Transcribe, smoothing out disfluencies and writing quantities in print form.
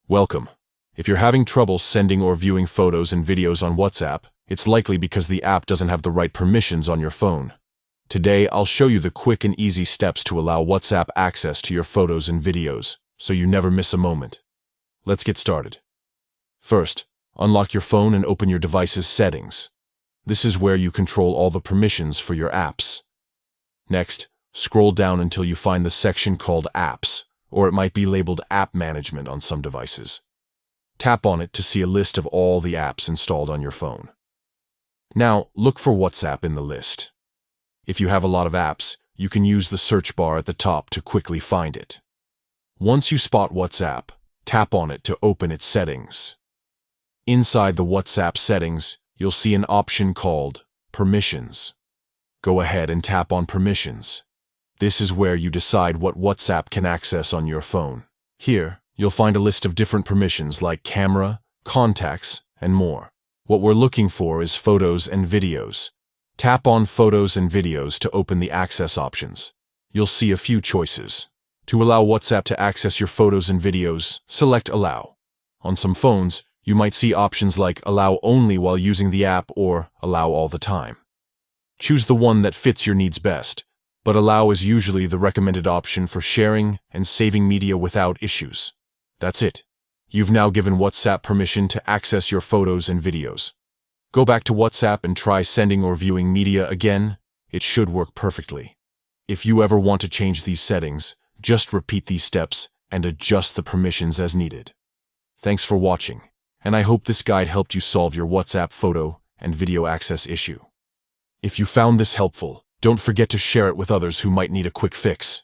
Welcome. If you're having trouble sending or viewing photos and videos on WhatsApp, it's likely because the app doesn't have the right permissions on your phone. Today, I'll show you the quick and easy steps to allow WhatsApp access to your photos and videos, so you never miss a moment. Let's get started. First, unlock your phone and open your device's settings. This is where you control all the permissions for your apps. Next, scroll down until you find the section called Apps, or it might be labeled App Management on some devices. Tap on it to see a list of all the apps installed on your phone. Now, look for WhatsApp in the list. If you have a lot of apps, you can use the search bar at the top to quickly find it. Once you spot WhatsApp, tap on it to open its settings. Inside the WhatsApp settings, you'll see an option called Permissions. Go ahead and tap on Permissions. This is where you decide what WhatsApp can access on your phone. Here, you'll find a list of different permissions like camera, contacts, and more. What we're looking for is photos and videos. Tap on Photos and Videos to open the access options. You'll see a few choices. To allow WhatsApp to access your photos and videos, select Allow. On some phones, you might see options like Allow only while using the app or Allow all the time. Choose the one that fits your needs best, but Allow is usually the recommended option for sharing and saving media without issues. That's it. You've now given WhatsApp permission to access your photos and videos. Go back to WhatsApp and try sending or viewing media again. It should work perfectly. If you ever want to change these settings, just repeat these steps and adjust the permissions as needed. Thanks for watching, and I hope this guide helped you solve your WhatsApp photo and video access issue. If you found this helpful, don't forget to share it with others who might need a quick fix.